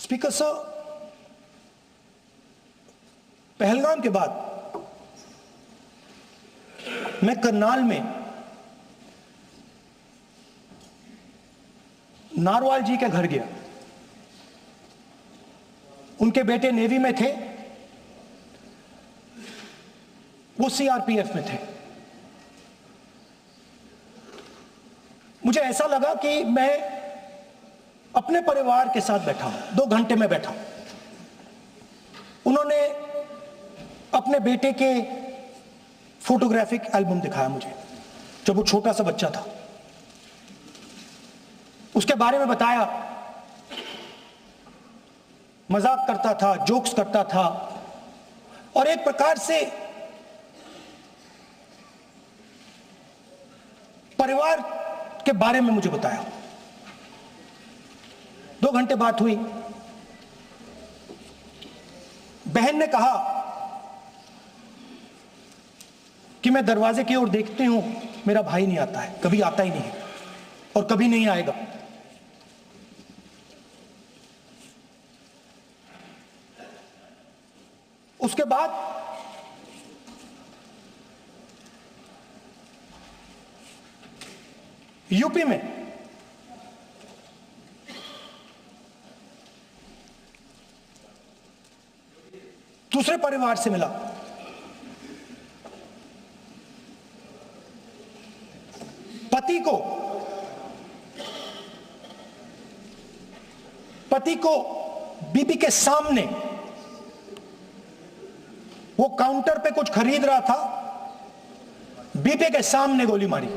Speaker साहब, पहलगाम के बाद मैं करनाल में नारवाल जी के घर गया। उनके बेटे नेवी में थे, वो सीआरपीएफ में थे। मुझे ऐसा लगा कि मैं अपने परिवार के साथ बैठा हूं। 2 घंटे में बैठा हूं। उन्होंने अपने बेटे के फोटोग्राफिक एल्बम दिखाया मुझे, जब वो छोटा सा बच्चा था। उसके बारे में बताया, मजाक करता था, जोक्स करता था, और एक प्रकार से परिवार के बारे में मुझे बताया। 2 घंटे बात हुई। बहन ने कहा कि मैं दरवाजे की ओर देखती हूं, मेरा भाई नहीं आता है, कभी आता ही नहीं है और कभी नहीं आएगा। उसके बाद यूपी में दूसरे परिवार से मिला। पति को बीबी के सामने, वो काउंटर पे कुछ खरीद रहा था, बीबी के सामने गोली मारी।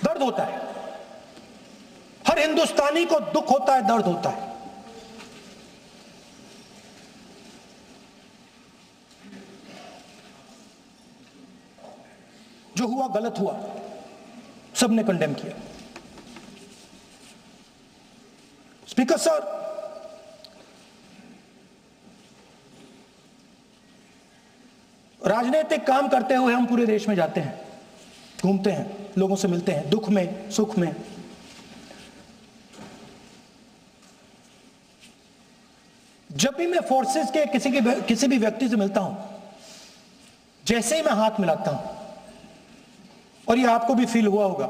दर्द होता है, हर हिंदुस्तानी को दुख होता है, दर्द होता है। जो हुआ गलत हुआ, सबने कंडेम किया। स्पीकर सर, राजनीतिक काम करते हुए हम पूरे देश में जाते हैं, घूमते हैं, लोगों से मिलते हैं, दुख में, सुख में। जब भी मैं फोर्सेस के किसी भी व्यक्ति से मिलता हूं, जैसे ही मैं हाथ मिलाता हूं, और ये आपको भी फील हुआ होगा,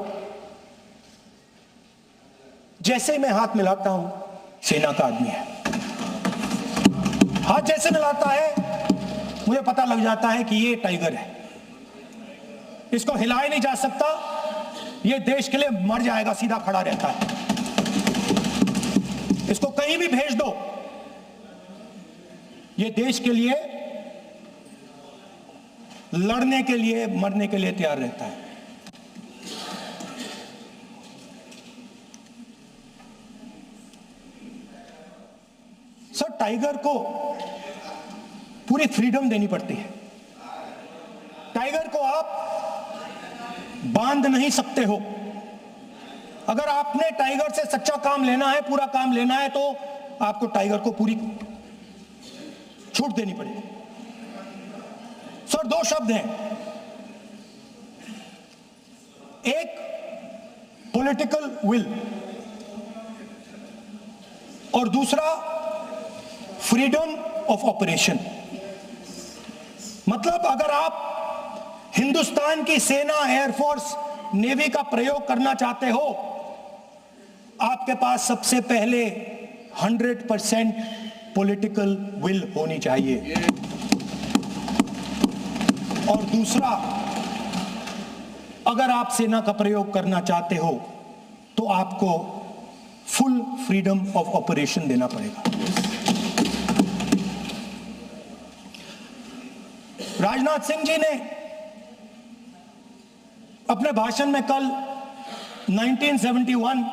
जैसे ही मैं हाथ मिलाता हूं, सेना का आदमी है। हाथ जैसे मिलाता है, मुझे पता लग जाता है कि ये टाइगर है, इसको हिलाया नहीं जा सकता, ये देश के लिए मर जाएगा, सीधा खड़ा रहता है। इसको कहीं भी भेज दो, ये देश के लिए लड़ने के लिए, मरने के लिए तैयार रहता है। सर, टाइगर को पूरी फ्रीडम देनी पड़ती है। टाइगर को आप बांध नहीं सकते हो। अगर आपने टाइगर से सच्चा काम लेना है, पूरा काम लेना है, तो आपको टाइगर को पूरी छूट देनी पड़ेगी। सर, 2 शब्द हैं, एक पॉलिटिकल विल और दूसरा फ्रीडम ऑफ ऑपरेशन। मतलब अगर आप हिंदुस्तान की सेना, एयरफोर्स, नेवी का प्रयोग करना चाहते हो, आपके पास सबसे पहले 100% पॉलिटिकल विल होनी चाहिए, और दूसरा, अगर आप सेना का प्रयोग करना चाहते हो तो आपको फुल फ्रीडम ऑफ ऑपरेशन देना पड़ेगा। राजनाथ सिंह जी ने अपने भाषण में कल 1971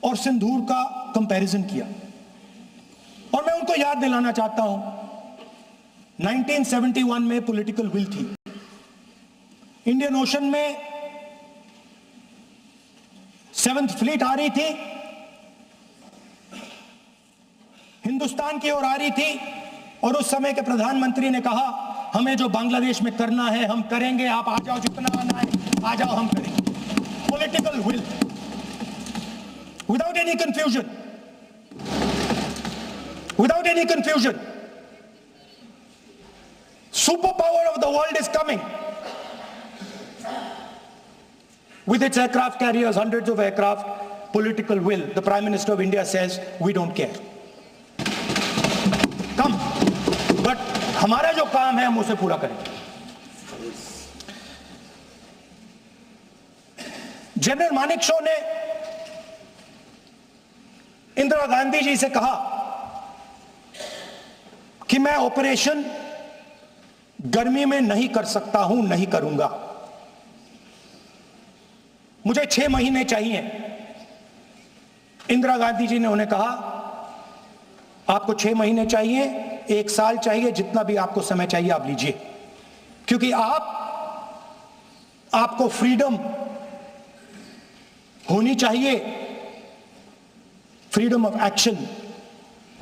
और सिंदूर का कंपैरिजन किया, और मैं उनको याद दिलाना चाहता हूं, 1971 में पॉलिटिकल विल थी। इंडियन ओशन में 7th फ्लीट आ रही थी, हिंदुस्तान की ओर आ रही थी, और उस समय के प्रधानमंत्री ने कहा, हमें जो बांग्लादेश में करना है हम करेंगे, आप आ जाओ, जितना आना है आ जाओ, हम करेंगे। Political will. without any confusion. Without any confusion. Superpower of the world is coming. With its aircraft carriers, hundreds of aircraft, political will. The Prime Minister of India says, we don't care. Come. But हमारा जो काम है हम उसे पूरा करेंगे. General Manekshaw ने इंदिरा गांधी जी से कहा कि मैं ऑपरेशन गर्मी में नहीं कर सकता हूं, नहीं करूंगा. मुझे 6 महीने चाहिए. इंदिरा गांधी जी ने उन्हें कहा आपको 6 महीने चाहिए, 1 साल चाहिए, जितना भी आपको समय चाहिए आप लीजिए, क्योंकि आपको फ्रीडम होनी चाहिए, फ्रीडम ऑफ एक्शन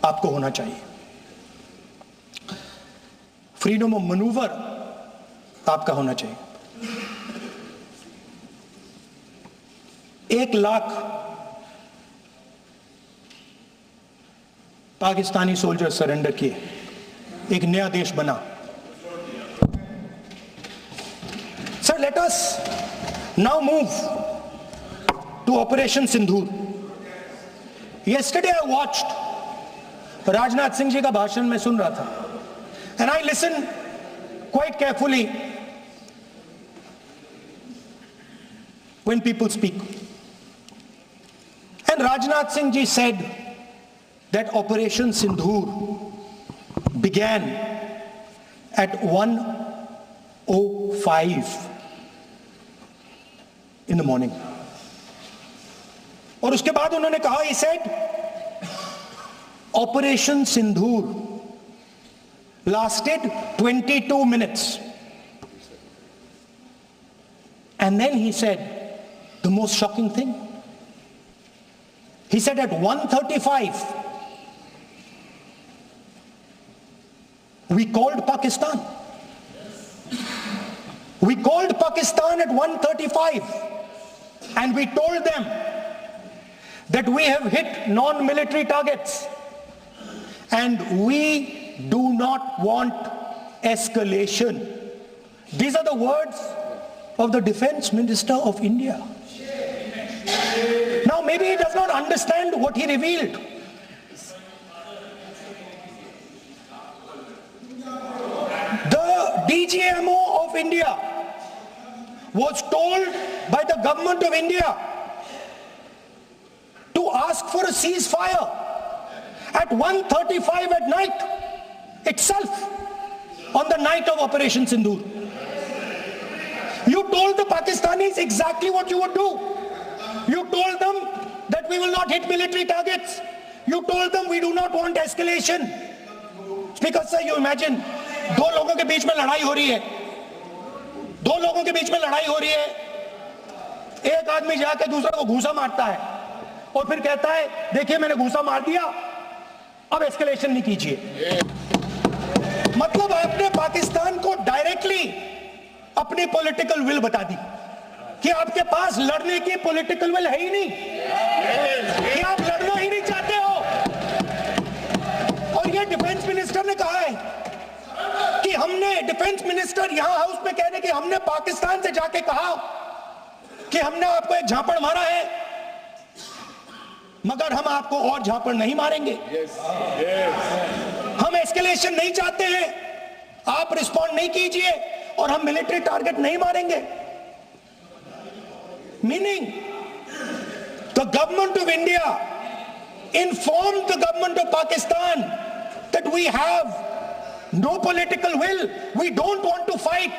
आपको होना चाहिए, फ्रीडम ऑफ मैनूवर आपका होना चाहिए. 1 लाख पाकिस्तानी सोल्जर सरेंडर किए, एक नया देश बना. Sir, let us now move to operation Sindoor. Yesterday I watched Rajnath Singh ji का भाषण में सुन रहा था, and I listened quite carefully when people speak. And Rajnath Singh ji said that Operation Sindoor began at 1:05 in the morning. और उसके बाद उन्होंने कहा, he said, Operation Sindoor lasted 22 minutes. And then he said the most shocking thing. He said at 1:35 we called Pakistan. We called Pakistan at 1:35 and we told them that we have hit non-military targets and we do not want escalation. These are the words of the Defense Minister of India. Now maybe he does not understand what he revealed. The DGMO of India was told by the government of India to ask for a ceasefire at 1:35 at night itself, on the night of Operation Sindoor. You told the Pakistanis exactly what you would do. You told them that we will not hit military targets. You told them we do not want escalation. Speaker sir, you imagine, 2 लोगों के बीच में लड़ाई हो रही है, 2 लोगों के बीच में लड़ाई हो रही है, एक आदमी जाके दूसरे को घूंसा मारता है और फिर कहता है देखिए मैंने घूंसा मार दिया, अब एस्केलेशन नहीं कीजिए. मतलब आपने पाकिस्तान को डायरेक्टली अपनी पॉलिटिकल विल बता दी कि आपके पास लड़ने की पॉलिटिकल विल है ही नहीं, कि आप लड़ना ही नहीं चाहते हो. और ये डिफेंस मिनिस्टर ने कहा है कि हमने, डिफेंस मिनिस्टर यहां हाउस में कह रहे कि हमने पाकिस्तान से जाके कहा कि हमने आपको एक झापड़ मारा है मगर हम आपको और झापड़ नहीं मारेंगे. हम एस्केलेशन नहीं चाहते हैं, आप रिस्पॉन्ड नहीं कीजिए और हम मिलिट्री टारगेट नहीं मारेंगे. Meaning, the government of India informed the government of Pakistan that we have no political will, we don't want to fight,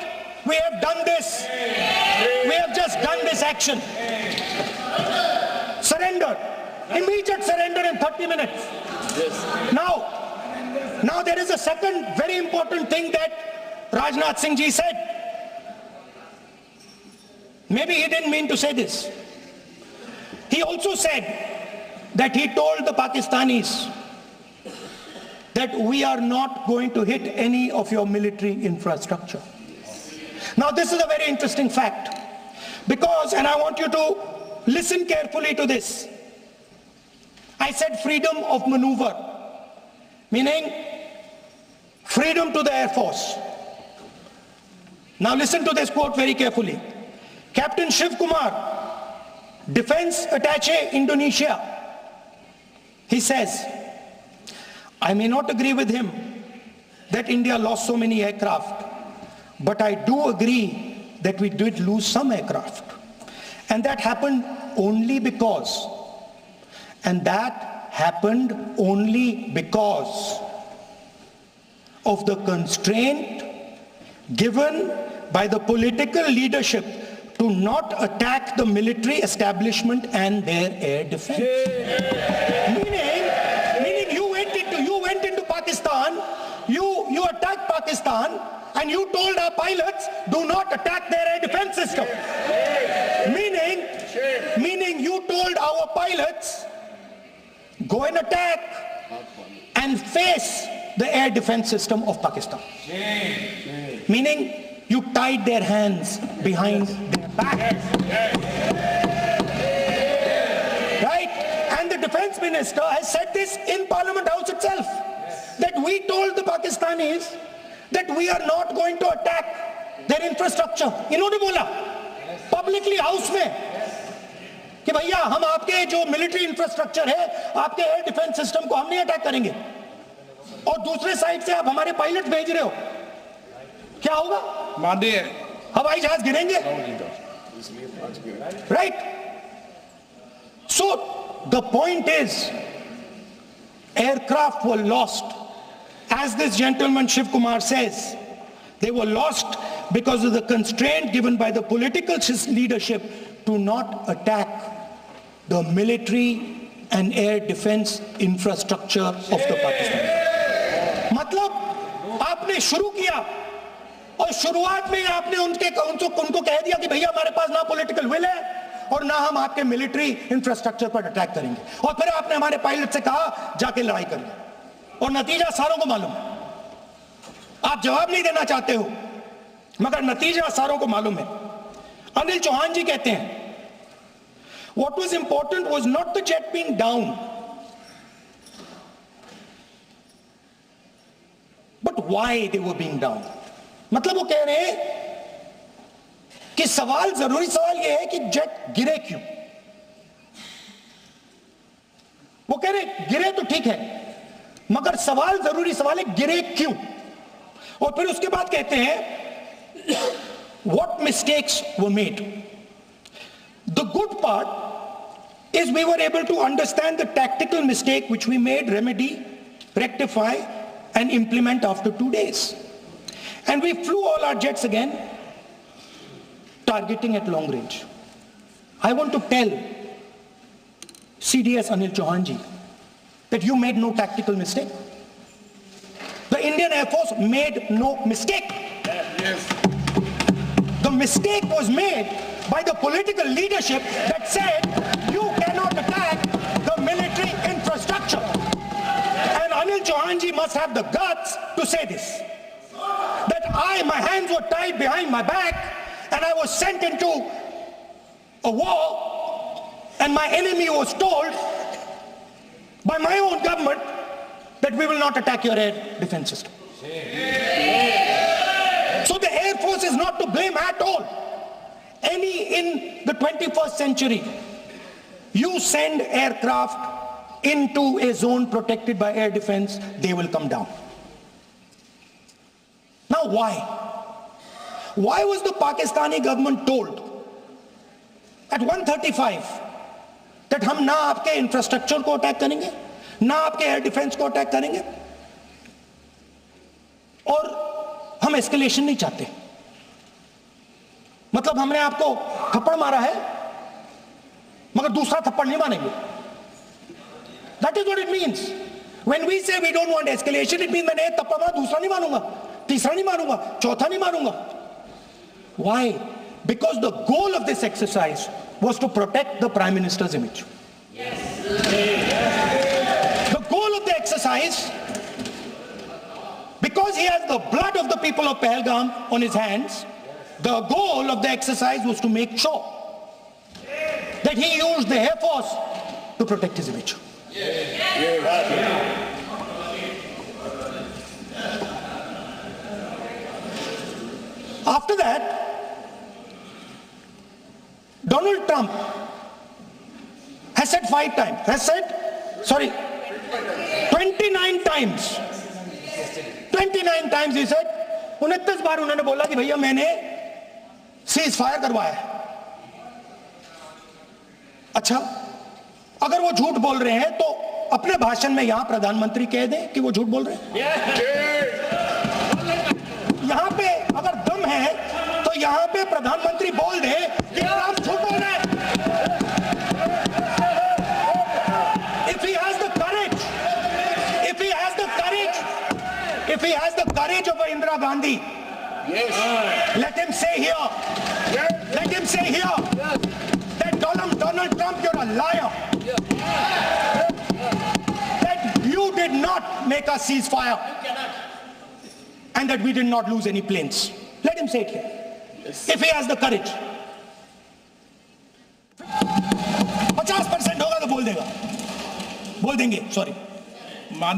we have done this, we have just done this action. Surrender, immediate surrender in 30 minutes. Now there is a second very important thing that Rajnath Singh ji said. Maybe he didn't mean to say this. He also said that he told the Pakistanis that we are not going to hit any of your military infrastructure. Now this is a very interesting fact because, and I want you to listen carefully to this, I said freedom of maneuver, meaning freedom to the Air Force. Now listen to this quote very carefully. Captain Shiv Kumar, Defense Attaché, Indonesia, he says, I may not agree with him that India lost so many aircraft, but I do agree that we did lose some aircraft. And that happened only because of the constraint given by the political leadership to not attack the military establishment and their air defense. Meaning you went into Pakistan, you attacked Pakistan, and you told our pilots, do not attack their air defense system. Meaning you told our pilots, go and attack and face the air defense system of Pakistan. Meaning you tied their hands behind their back. Right? And the defense minister has said this in Parliament House itself, that we told the Pakistanis that we are not going to attack their infrastructure. इन्होंने बोला publicly house में कि भैया हम आपके जो military infrastructure है, आपके एयर डिफेंस सिस्टम को हम नहीं अटैक करेंगे, और दूसरे साइड से आप हमारे पायलट भेज रहे हो, क्या होगा? मादे हवाई जहाज गिरेंगे, right? So the point is, aircraft were lost. As this gentleman Shiv Kumar says, they were lost because of the constraint given by the political leadership to not attack the military and air defense infrastructure of the Pakistan. मतलब आपने शुरू किया और शुरुआत में आपने उनको कह दिया कि भैया हमारे पास ना पॉलिटिकल विल है और ना हम आपके मिलिट्री इंफ्रास्ट्रक्चर पर अटैक करेंगे, और फिर आपने हमारे पायलट से कहा जाके लड़ाई करिए, और नतीजा सारों को मालूम है। आप जवाब नहीं देना चाहते हो, मगर नतीजा सारों को मालूम है। अनिल चौहान जी कहते हैं, what was important was not the jet being down, but why they were being down. मतलब वो कह रहे हैं कि जरूरी सवाल ये है कि जेट गिरे क्यों। वो कह रहे गिरे तो ठीक है, मगर जरूरी सवाल है गिरे क्यों। और फिर उसके बाद कहते हैं what mistakes were made. The good part is we were able to understand the tactical mistake which we made, remedy, rectify and implement after 2 days. And we flew all our jets again, targeting at long range. I want to tell CDS Anil Chauhan ji that you made no tactical mistake. The Indian Air Force made no mistake. Yes. The mistake was made by the political leadership that said you cannot attack the military infrastructure. And Anil Chauhan ji must have the guts to say this, that my hands were tied behind my back and I was sent into a war, and my enemy was told by my own government that we will not attack your air defense system. So the Air Force is not to blame at all. In the 21st century, you send aircraft into a zone protected by air defense, they will come down. Now why? Why was the Pakistani government told at 1:35 that हम ना आपके infrastructure को attack करेंगे, ना आपके air defence को attack करेंगे, और हम एस्केलेशन नहीं चाहते? मतलब हमने आपको थप्पड़ मारा है मगर दूसरा थप्पड़ नहीं मारेंगे. That is what it means. When we say we don't want escalation, it means मैंने एक थप्पड़ मारा, दूसरा नहीं मारूंगा, तीसरा नहीं मारूंगा, चौथा नहीं मारूंगा. Why? Because the goal of this exercise was to protect the Prime Minister's image. Yes. The goal of the exercise, because he has the blood of the people of Pahalgam on his hands, the goal of the exercise was to make sure that he used the Air Force to protect his image. Yes. that Donald Trump has said 29 times. 29 times he said, 29 बार उन्होंने बोला कि भैया मैंने cease fire करवाया है। अच्छा, अगर वो झूठ बोल रहे हैं तो अपने भाषण में यहां प्रधानमंत्री कह दें कि वो झूठ बोल रहे हैं। यहां पे अगर दम है तो यहां पे प्रधानमंत्री बोल दे कि आप झूठ बोल रहे हैं। If he has the courage, if he has the courage of Indira Gandhi, let him say here that Donald Trump, you're a liar. That you did not make a ceasefire and that we did not lose any planes. Let him say it here. If he has the courage. 50% होगा तो बोल देंगे, sorry.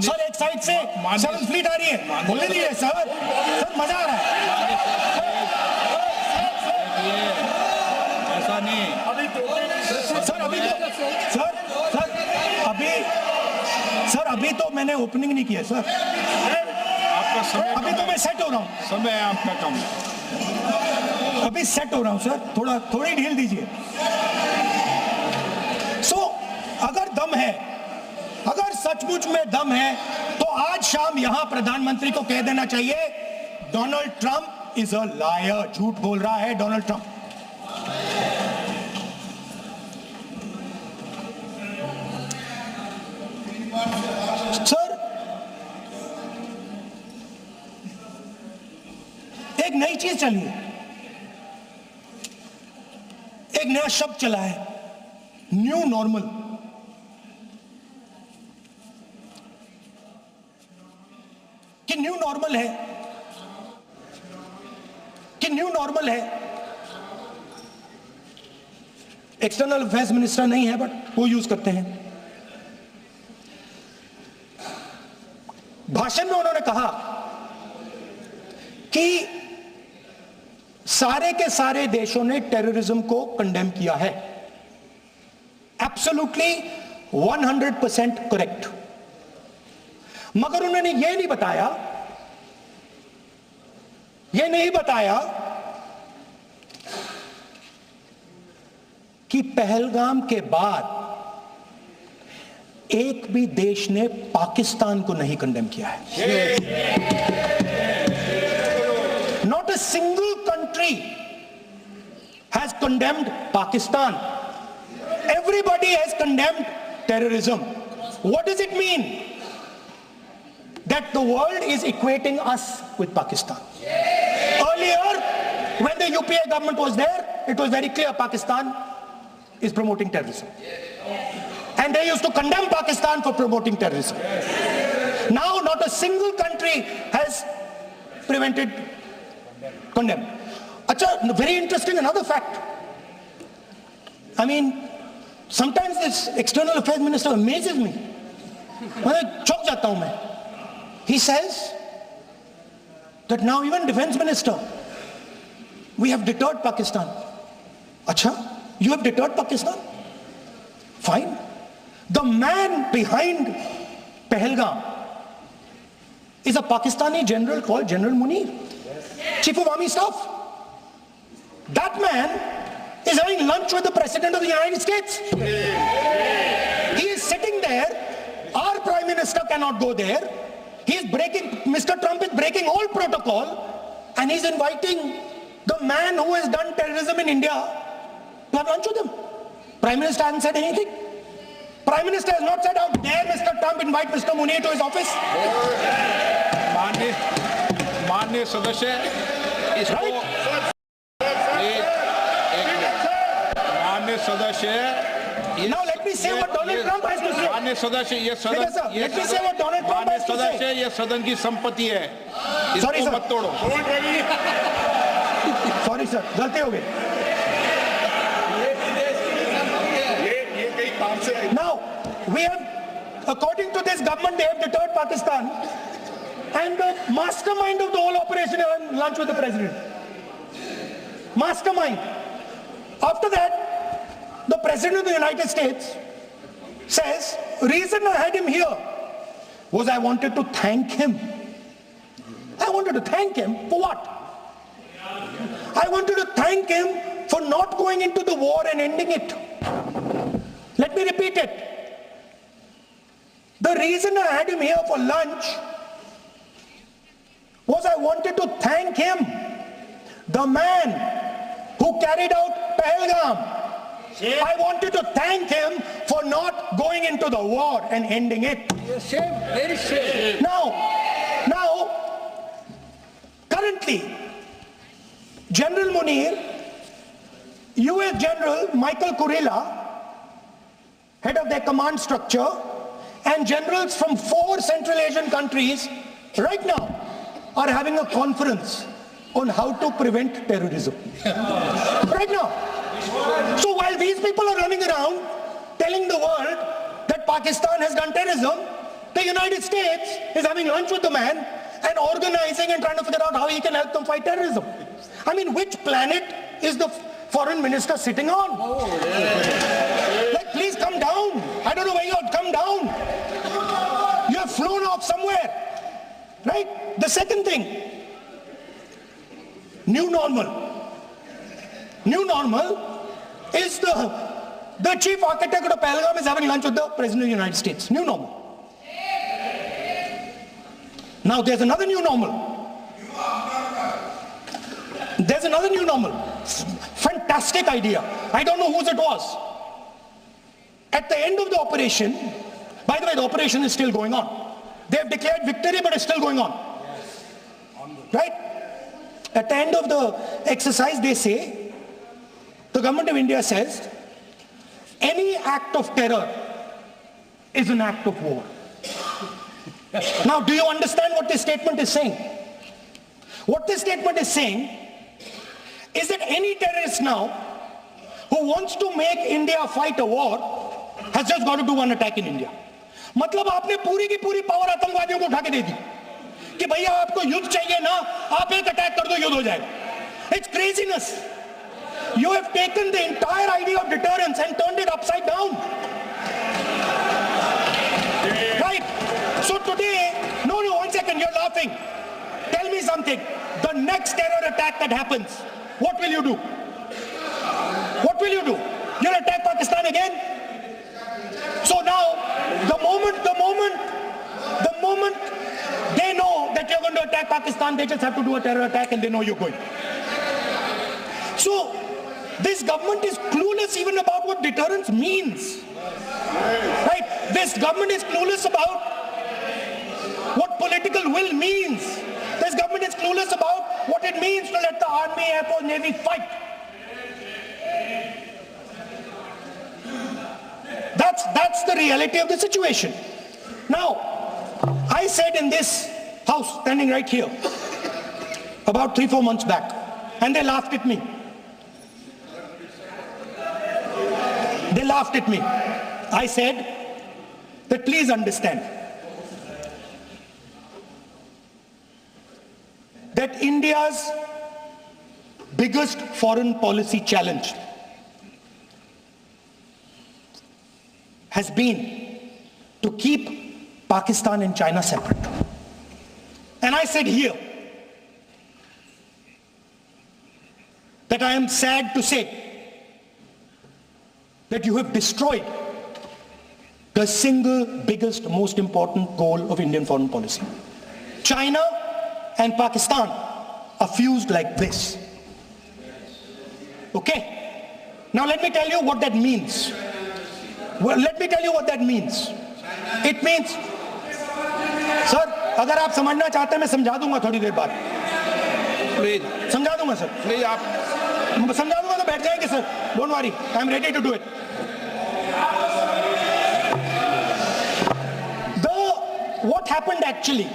Sir एक side से 7th fleet आ रही है, बोलने दीजिए सर, मजा आ रहा है। ऐसा नहीं अभी तो मैंने ओपनिंग नहीं किया सर। आपका समय अभी तो मैं सेट हो रहा हूँ। समय आपका कम, अभी सेट हो रहा हूँ सर, थोड़ी ढील दीजिए। अगर दम है, अगर सचमुच में दम है तो आज शाम यहां प्रधानमंत्री को कह देना चाहिए Donald Trump is a liar, झूठ बोल रहा है डोनाल्ड ट्रंप। सर एक नई चीज चली है, एक नया शब्द चला है, न्यू नॉर्मल। कि न्यू नॉर्मल है, एक्सटर्नल अफेयर्स मिनिस्टर नहीं है बट वो यूज करते हैं। भाषण में उन्होंने कहा कि सारे के सारे देशों ने टेररिज्म को कंडेम किया है। Absolutely 100% correct. मगर उन्होंने यह नहीं बताया कि पहलगाम के बाद एक भी देश ने पाकिस्तान को नहीं कंडेम किया है। Not a single country has condemned Pakistan. Everybody has condemned terrorism. What does it mean? That the world is equating us with Pakistan. Earlier, when the UPA government was there, it was very clear Pakistan is promoting terrorism. And they used to condemn Pakistan for promoting terrorism. Now, not a single country has condemned. Achha, very interesting, another fact. I mean, sometimes this external affairs minister amazes me. मैं चौंक जाता हूं मैं. He says that now even defense minister, we have deterred Pakistan. Acha, you have deterred Pakistan? Fine. The man behind Pahalgam is a Pakistani general called General Munir, Chief of Army Staff. That man is having lunch with the President of the United States. He is sitting there. Our Prime Minister cannot go there. Mr. Trump is breaking all protocol, and he's inviting the man who has done terrorism in India to have lunch with him. Prime Minister hasn't said anything. Prime Minister has not said, how dare Mr. Trump invite Mr. Munir to his office? माननीय सदस्य, इसको माननीय सदस्य, now let me say what Donald Trump has to say. माननीय सदस्य, ये let me say what Donald Trump has to say. सदस्य, ये सदन की संपत्ति है, Sorry, इसको sir. मत तोड़ो. Sorry sir, गलती हो गई. Now we have, according to this government, they have deterred Pakistan, and the mastermind of the whole operation is on lunch with the president. mastermind. After that, the President of the United States says, reason I had him here was I wanted to thank him. I wanted to thank him for what? I wanted to thank him for not going into the war and ending it. Let me repeat it. The reason I had him here for lunch was I wanted to thank him, the man who carried out Pahalgam. I wanted to thank him for not going into the war and ending it. Shame, very shame. Now, currently, General Munir, US General Michael Kurilla, head of their command structure, and generals from 4 Central Asian countries right now are having a conference on how to prevent terrorism. Right now. So while these people are running around telling the world that Pakistan has done terrorism, the United States is having lunch with the man and organizing and trying to figure out how he can help them fight terrorism. I mean, which planet is the foreign minister sitting on? Like, please come down. I don't know where you are. Come down. You have flown off somewhere. Right? The second thing, new normal. New normal is the chief architect of Pahalgam is having lunch with the President of the United States. New normal. Now there's another new normal. There's another new normal. Fantastic idea. I don't know whose it was. At the end of the operation, by the way, the operation is still going on. They have declared victory, but it's still going on. Right? At the end of the exercise, they say, the government of India says, any act of terror is an act of war. Now, do you understand what this statement is saying? What this statement is saying is that any terrorist now who wants to make India fight a war has just got to do one attack in India. मतलब आपने पूरी की पूरी power आतंकवादियों को उठा के दे दी कि भैया आपको युद्ध चाहिए ना, आप एक अटैक कर दो, युद्ध हो जाएगा. It's craziness. You have taken the entire idea of deterrence and turned it upside down. Right? So today, no, 1 second, you're laughing. Tell me something. The next terror attack that happens, what will you do? What will you do? You'll attack Pakistan again? So now, the moment they know that you're going to attack Pakistan, they just have to do a terror attack and they know you're going. So, this government is clueless even about what deterrence means. Right? This government is clueless about what political will means. This government is clueless about what it means to let the Army, Air Force, Navy fight. That's the reality of the situation. Now, I said in this house, standing right here, about 3-4 months back, and they laughed at me. They laughed at me. I said that please understand that India's biggest foreign policy challenge has been to keep Pakistan and China separate. And I said here that I am sad to say that you have destroyed the single biggest, most important goal of Indian foreign policy. China and Pakistan are fused like this. Okay? Now let me tell you what that means. Well, let me tell you what that means. It means, sir, अगर आप समझना चाहते हैं मैं समझा दूंगा थोड़ी देर बाद. Please, समझा दूंगा सर. please, आप समझा दूंगा तो बैठ जाएंगे sir. Don't worry, I am ready to do it. What happened actually,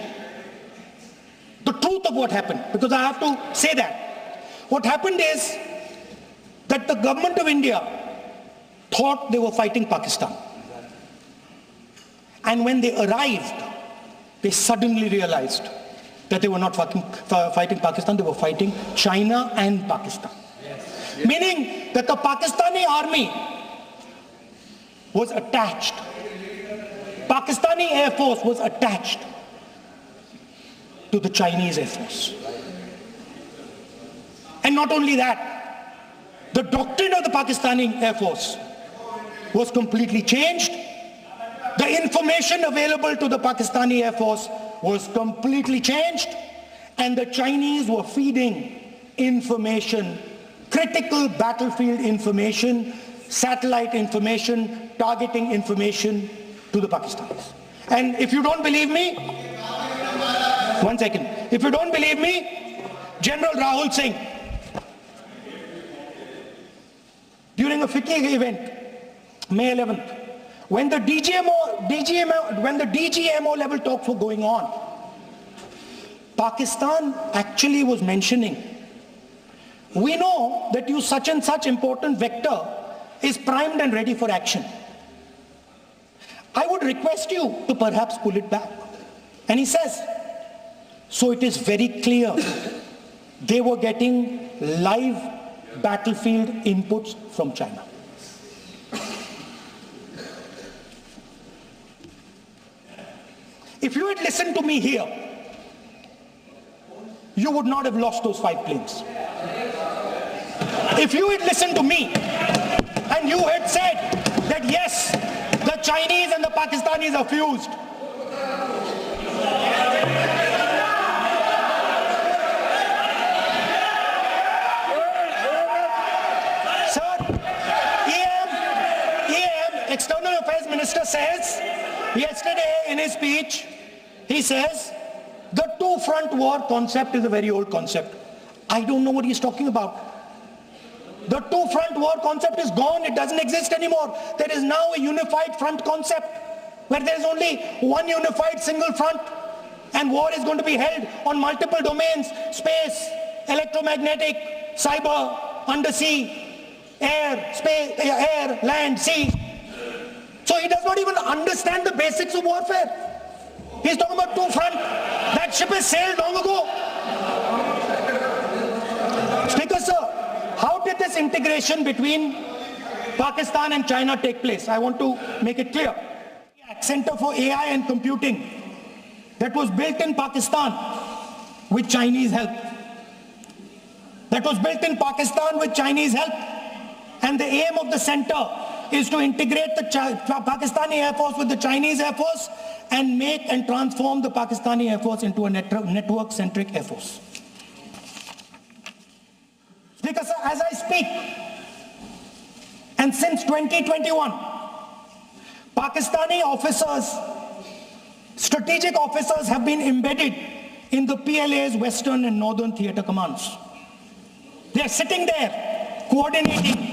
the truth of what happened, because I have to say that. What happened is that the government of India thought they were fighting Pakistan. And when they arrived, they suddenly realized that they were not fighting Pakistan, they were fighting China and Pakistan. Meaning that the Pakistani army was attached. Pakistani Air Force was attached to the Chinese Air Force. And not only that, the doctrine of the Pakistani Air Force was completely changed. The information available to the Pakistani Air Force was completely changed, and the Chinese were feeding information, critical battlefield information, satellite information, targeting information to the Pakistanis. And if you don't believe me, one second. If you don't believe me, General Rahul Singh, during a FICCI event, May 11th, when the DGMO level talks were going on, Pakistan actually was mentioning, we know that you such and such important vector is primed and ready for action. I would request you to perhaps pull it back. And he says, so it is very clear they were getting live battlefield inputs from China. If you had listened to me here, you would not have lost those 5 planes. If you had listened to me and you had said that yes, the Chinese and the Pakistanis are fused, sir, EM, External Affairs Minister says yesterday in his speech, he says the two-front war concept is a very old concept. I don't know what he's talking about. The two-front war concept is gone. It doesn't exist anymore. There is now a unified front concept where there is only one unified single front, and war is going to be held on multiple domains: space, electromagnetic, cyber, undersea, air, space, air, land, sea. So he does not even understand the basics of warfare. He's talking about two front. That ship has sailed long ago. Speaker, sir, how did this integration between Pakistan and China take place? I want to make it clear. Center for AI and Computing that was built in Pakistan with Chinese help. That was built in Pakistan with Chinese help. And the aim of the center is to integrate the Pakistani Air Force with the Chinese Air Force and make and transform the Pakistani Air Force into a network-centric Air Force. Speaker, sir, as I speak, and since 2021, Pakistani officers, strategic officers have been embedded in the PLA's Western and Northern Theatre Commands. They are sitting there, coordinating.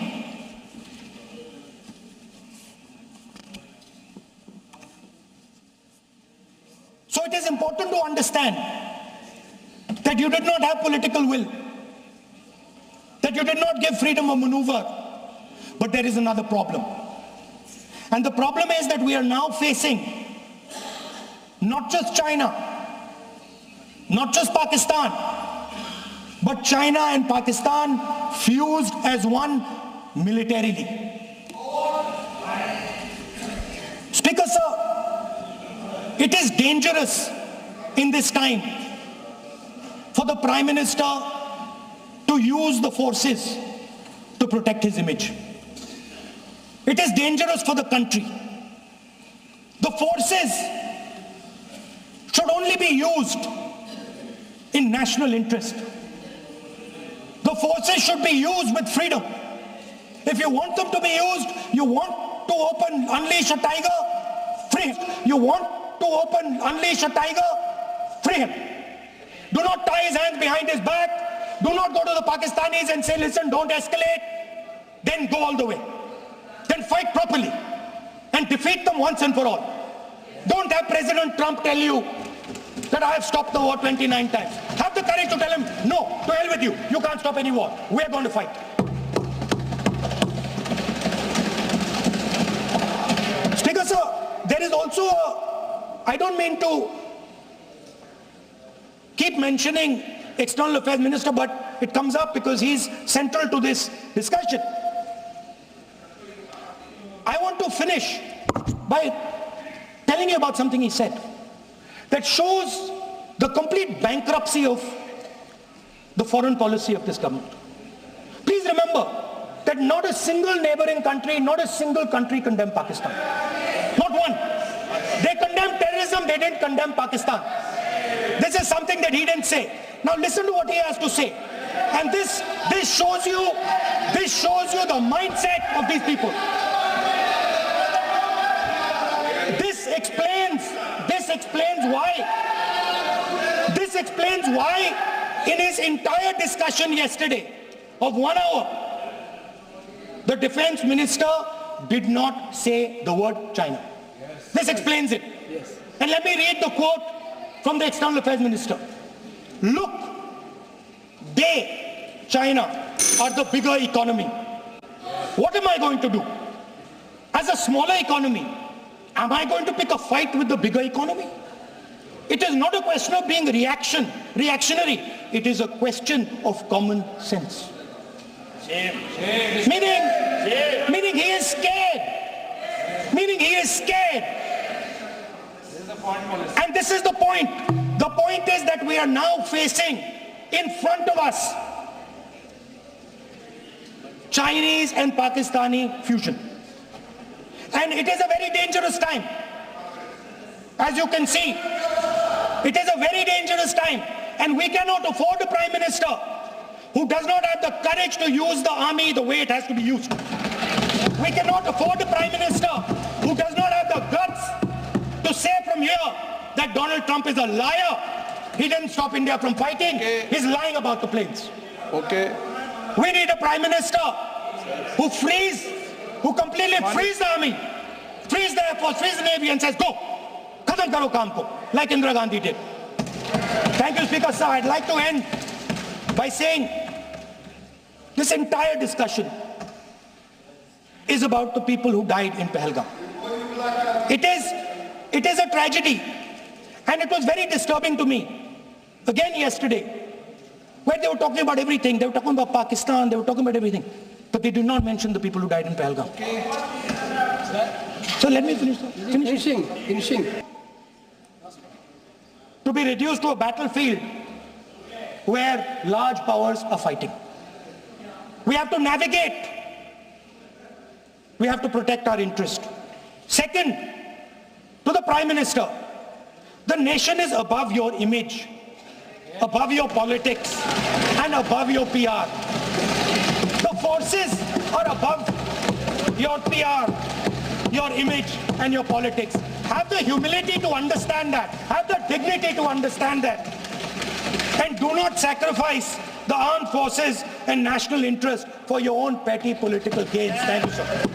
So it is important to understand that you did not have political will, that you did not give freedom of maneuver, but there is another problem. And the problem is that we are now facing not just China, not just Pakistan, but China and Pakistan fused as one militarily. Speaker, sir, it is dangerous in this time for the Prime Minister to use the forces to protect his image. It is dangerous for the country. The forces should only be used in national interest. The forces should be used with freedom. If you want them to be used, you want to unleash a tiger, free him. You want to unleash a tiger, free him. Do not tie his hands behind his back. Do not go to the Pakistanis and say, listen, don't escalate. Then go all the way. Then fight properly and defeat them once and for all. Don't have President Trump tell you that I have stopped the war 29 times. Have the courage to tell him, no, to hell with you. You can't stop any war. We're going to fight. Speaker, sir, there is also I don't mean to keep mentioning External Affairs Minister, but it comes up because he's central to this discussion. I want to finish by telling you about something he said that shows the complete bankruptcy of the foreign policy of this government. Please remember that not a single neighboring country, not a single country condemned Pakistan. Not one. They condemned terrorism, they didn't condemn Pakistan. This is something that he didn't say. Now listen to what he has to say. And this shows you the mindset of these people. This explains why in his entire discussion yesterday of 1 hour, the defense minister did not say the word China. Yes. This explains it. Yes. And let me read the quote from the external affairs minister. Look, they, China, are the bigger economy. What am I going to do? As a smaller economy, am I going to pick a fight with the bigger economy? It is not a question of being reactionary. It is a question of common sense. Meaning he is scared. Meaning he is scared. And this is the point. The point is that we are now facing in front of us Chinese and Pakistani fusion. And it is a very dangerous time. As you can see, it is a very dangerous time. And we cannot afford a prime minister who does not have the courage to use the army the way it has to be used. We cannot afford a prime minister who does not have the guts to say from here that Donald Trump is a liar. He didn't stop India from fighting. Okay. He's lying about the planes. Okay. We need a prime minister who completely frees the army, frees the air force, frees the navy and says, go, khatam karo kaam ko, like Indira Gandhi did. Thank you, Speaker, sir. I'd like to end by saying this entire discussion is about the people who died in Pahalgam. It is a tragedy, and it was very disturbing to me, again yesterday, where they were talking about everything. They were talking about Pakistan, they were talking about everything, but they did not mention the people who died in Pahalgam. Okay. So let me finish. Finishing. To be reduced to a battlefield where large powers are fighting. We have to navigate. We have to protect our interest. Second, to the Prime Minister, the nation is above your image, above your politics, and above your PR. The forces are above your PR, your image, and your politics. Have the humility to understand that. Have the dignity to understand that. And do not sacrifice the armed forces and national interest for your own petty political gains. Thank you, sir.